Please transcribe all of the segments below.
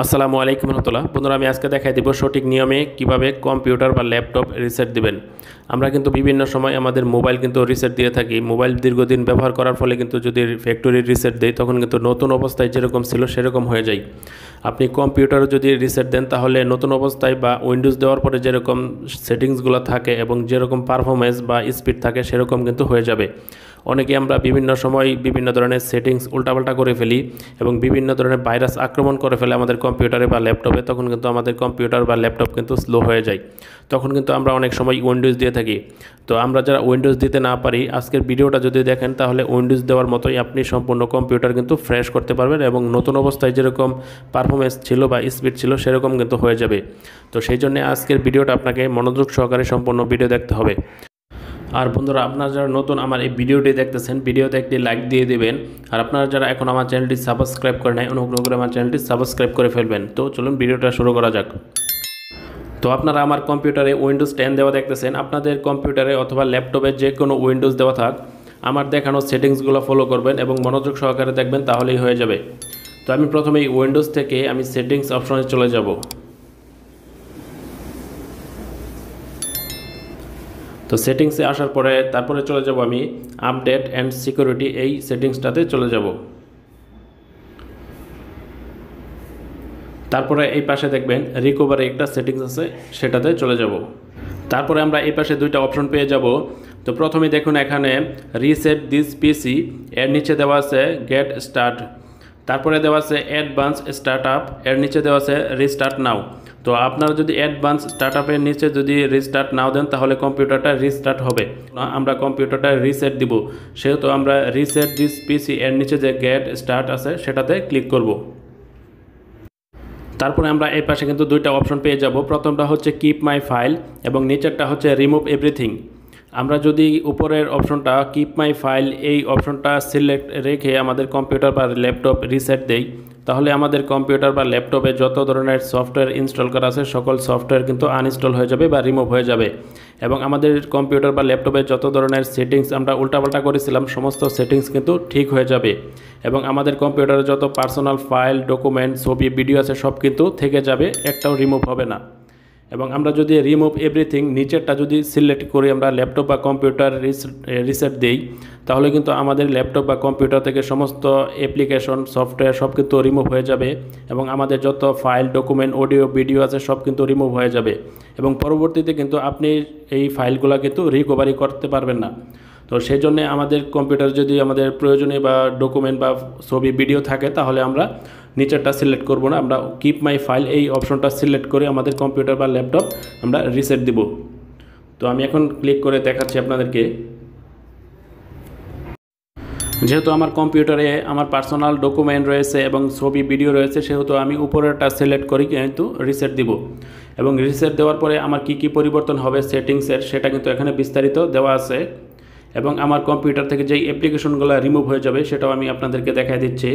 আসসালামু আলাইকুম রহমতুল্লাহ। বন্ধুরা, আমি আজকে দেখাই দিব সঠিক নিয়মে কিভাবে কম্পিউটার বা ল্যাপটপ রিসেট দিবেন। আমরা কিন্তু বিভিন্ন সময় আমাদের মোবাইল কিন্তু রিসেট দিয়ে থাকি। মোবাইল দীর্ঘদিন ব্যবহার করার ফলে কিন্তু যদি ফ্যাক্টরি রিসেট দেয় তখন কিন্তু নতুন অবস্থায় যেরকম ছিল সেরকম হয়ে যায়। আপনি কম্পিউটারও যদি রিসেট দেন তাহলে নতুন অবস্থায় বা উইন্ডোজ দেওয়ার পরে যেরকম সেটিংসগুলো থাকে এবং যেরকম পারফরমেন্স বা স্পিড থাকে সেরকম কিন্তু হয়ে যাবে। অনেকে আমরা বিভিন্ন সময় বিভিন্ন ধরনের সেটিংস উল্টাপাল্টা করে ফেলি এবং বিভিন্ন ধরনের ভাইরাস আক্রমণ করে ফেলে আমাদের কম্পিউটারে বা ল্যাপটপে। তখন কিন্তু আমাদের কম্পিউটার বা ল্যাপটপ কিন্তু স্লো হয়ে যায়। তখন কিন্তু আমরা অনেক সময় উইন্ডোজ দিয়ে থাকি। তো আমরা যারা উইন্ডোজ দিতে না পারি, আজকের ভিডিওটা যদি দেখেন তাহলে উইন্ডোজ দেওয়ার মতোই আপনি সম্পূর্ণ কম্পিউটার কিন্তু ফ্রেশ করতে পারবেন এবং নতুন অবস্থায় যেরকম পারফরমেন্স ছিল বা স্পিড ছিল সেরকম কিন্তু হয়ে যাবে। তো সেই জন্য আজকের ভিডিওটা আপনাকে মনোযোগ সহকারে সম্পূর্ণ ভিডিও দেখতে হবে। আর বন্ধুরা, আপনারা যারা নতুন আমার এই ভিডিওটি দেখতেছেন, ভিডিওতে একটি লাইক দিয়ে দিবেন। আর আপনারা যারা এখন আমার চ্যানেলটি সাবস্ক্রাইব করে নাই, অনুগ্রহ করে আমার চ্যানেলটি সাবস্ক্রাইব করে ফেলবেন। তো চলুন ভিডিওটা শুরু করা যাক। তো আপনারা আমার কম্পিউটারে উইন্ডোজ 10 দেওয়া দেখতেছেন। আপনাদের কম্পিউটারে অথবা ল্যাপটপে যে কোনো উইন্ডোজ দেওয়া থাক, আমার দেখানো সেটিংসগুলো ফলো করবেন এবং মনোযোগ সহকারে দেখবেন, তাহলেই হয়ে যাবে। তো আমি প্রথমে এই উইন্ডোজ থেকে আমি সেটিংস অপশনে চলে যাব। তো সেটিংসে আসার পরে তারপরে চলে যাব আমি আপডেট অ্যান্ড সিকিউরিটি, এই সেটিংসটাতে চলে যাব। তারপরে এই পাশে দেখবেন রিকভারি একটা সেটিংস আছে, সেটাতে চলে যাব। তারপরে আমরা এই পাশে দুইটা অপশন পেয়ে যাব। তো প্রথমে দেখুন এখানে রিসেট দিস পিসি, এর নিচে দেওয়া আছে গেট স্টার্ট, তারপরে দেওয়া আছে অ্যাডভান্স স্টার্ট আপ, এর নিচে দেওয়া আছে রিস্টার্ট নাও। তো আপনারা যদি অ্যাডভান্স স্টার্ট আপের নিচে যদি রিস্টার্ট নাও দেন তাহলে কম্পিউটারটা রিস্টার্ট হবে না, আমরা কম্পিউটারটা রিসেট দিব। সেহেতু আমরা রিসেট দিস পিসি এর নিচে যে গেট স্টার্ট আছে সেটাতে ক্লিক করব। তারপরে আমরা এই পাশে কিন্তু দুইটা অপশন পেয়ে যাব। প্রথমটা হচ্ছে কিপ মাই ফাইল এবং নিচেরটা হচ্ছে রিমুভ এভরিথিং। আমরা যদি উপরের অপশনটা কিপ মাই ফাইল এই অপশনটা সিলেক্ট রেখে আমাদের কম্পিউটার বা ল্যাপটপ রিসেট দেই, তাহলে আমাদের কম্পিউটার বা ল্যাপটপে যত ধরনের সফটওয়্যার ইনস্টল করা আছে সকল সফটওয়্যার কিন্তু আনইনস্টল হয়ে যাবে বা রিমুভ হয়ে যাবে এবং আমাদের কম্পিউটার বা ল্যাপটপে যত ধরনের সেটিংস আমরা উল্টাপাল্টা করেছিলাম সমস্ত সেটিংস কিন্তু ঠিক হয়ে যাবে এবং আমাদের কম্পিউটারে যত পার্সোনাল ফাইল, ডকুমেন্ট, ছবি, ভিডিও আছে সব কিন্তু থেকে যাবে, একটাও রিমুভ হবে না। এবং আমরা যদি রিমুভ এভরিথিং নিচেরটা যদি সিলেক্ট করি আমরা ল্যাপটপ বা কম্পিউটার রিসেট দেই, তাহলে কিন্তু আমাদের ল্যাপটপ বা কম্পিউটার থেকে সমস্ত অ্যাপ্লিকেশন, সফটওয়্যার সব কিন্তু রিমুভ হয়ে যাবে এবং আমাদের যত ফাইল, ডকুমেন্ট, অডিও, ভিডিও আছে সব কিন্তু রিমুভ হয়ে যাবে এবং পরবর্তীতে কিন্তু আপনি এই ফাইলগুলো কিন্তু রিকভারি করতে পারবেন না। তো সেই জন্য আমাদের কম্পিউটার যদি আমাদের প্রয়োজনীয় বা ডকুমেন্ট বা ছবি, ভিডিও থাকে তাহলে আমরা নিচেরটা সিলেক্ট করব না, আমরা কিপ মাই ফাইল এই অপশনটা সিলেক্ট করে আমাদের কম্পিউটার বা ল্যাপটপ আমরা রিসেট দিব। তো আমি এখন ক্লিক করে দেখাচ্ছি আপনাদেরকে। যেহেতু আমার কম্পিউটারে আমার পার্সোনাল ডকুমেন্ট রয়েছে এবং ছবি, ভিডিও রয়েছে, সেহেতু আমি উপরেরটা সিলেক্ট করি কিন্তু রিসেট দিব এবং রিসেট দেওয়ার পরে আমার কি কি পরিবর্তন হবে সেটিংসের সেটা কিন্তু এখানে বিস্তারিত দেওয়া আছে এবং আমার কম্পিউটার থেকে যেই অ্যাপ্লিকেশনগুলো রিমুভ হয়ে যাবে সেটাও আমি আপনাদেরকে দেখাই দিচ্ছি।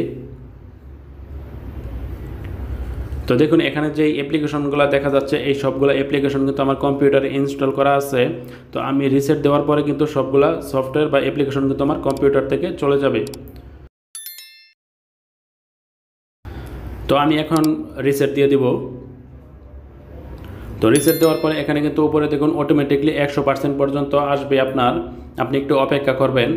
তো দেখুন এখানে যেই অ্যাপ্লিকেশনগুলো দেখা যাচ্ছে এই সবগুলো অ্যাপ্লিকেশন কিন্তু আমার কম্পিউটারে ইনস্টল করা আছে। তো আমি রিসেট দেওয়ার পরে কিন্তু সবগুলা সফটওয়্যার বা অ্যাপ্লিকেশন কিন্তু আমার কম্পিউটার থেকে চলে যাবে। তো আমি এখন রিসেট দিয়ে দিব। তো রিসেট দেওয়ার পরে এখানে কিন্তু উপরে দেখুন অটোমেটিকলি 100% পর্যন্ত আসবে আপনার, আপনি একটু অপেক্ষা করবেন।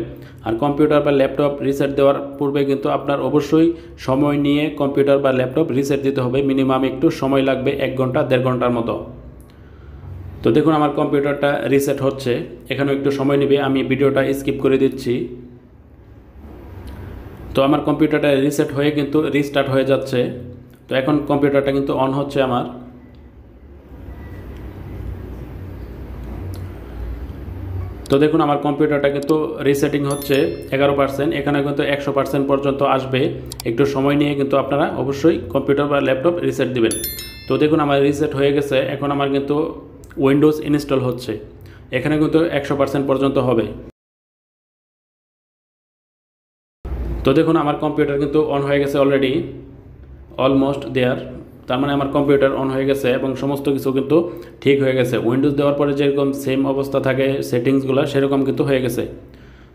আর কম্পিউটার বা ল্যাপটপ রিসেট দেওয়ার পূর্বে কিন্তু আপনার অবশ্যই সময় নিয়ে কম্পিউটার বা ল্যাপটপ রিসেট দিতে হবে, মিনিমাম একটু সময় লাগবে 1 ঘন্টা 1.5 ঘন্টার মতো। তো দেখুন আমার কম্পিউটারটা রিসেট হচ্ছে, এখানেও একটু সময় নেবে, আমি ভিডিওটা স্কিপ করে দিচ্ছি। তো আমার কম্পিউটারটা রিসেট হয়ে কিন্তু রিস্টার্ট হয়ে যাচ্ছে। তো এখন কম্পিউটারটা কিন্তু অন হচ্ছে আমার। তো দেখুন আমার কম্পিউটারটা কিন্তু রিসেটিং হচ্ছে 11%, এখানে কিন্তু 100% পর্যন্ত আসবে। একটু সময় নিয়ে কিন্তু আপনারা অবশ্যই কম্পিউটার বা ল্যাপটপ রিসেট দিবেন। তো দেখুন আমার রিসেট হয়ে গেছে, এখন আমার কিন্তু উইন্ডোজ ইনস্টল হচ্ছে, এখানে কিন্তু 100% পর্যন্ত হবে। তো দেখুন আমার কম্পিউটার কিন্তু অন হয়ে গেছে অলরেডি, অলমোস্ট দেয়ার। তার মানে আমার কম্পিউটার অন হয়ে গেছে এবং সমস্ত কিছু কিন্তু ঠিক হয়ে গেছে। উইন্ডোজ দেওয়ার পরে যেরকম সেম অবস্থা থাকে সেটিংসগুলো সেরকম কিন্তু হয়ে গেছে।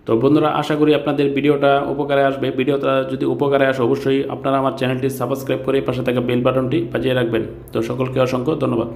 তো বন্ধুরা, আশা করি আপনাদের ভিডিওটা উপকারে আসবে। ভিডিওটা যদি উপকারে আসে অবশ্যই আপনারা আমার চ্যানেলটি সাবস্ক্রাইব করে পাশে থাকা বেল বাটনটি বাজিয়ে রাখবেন। তো সকলকে অসংখ্য ধন্যবাদ।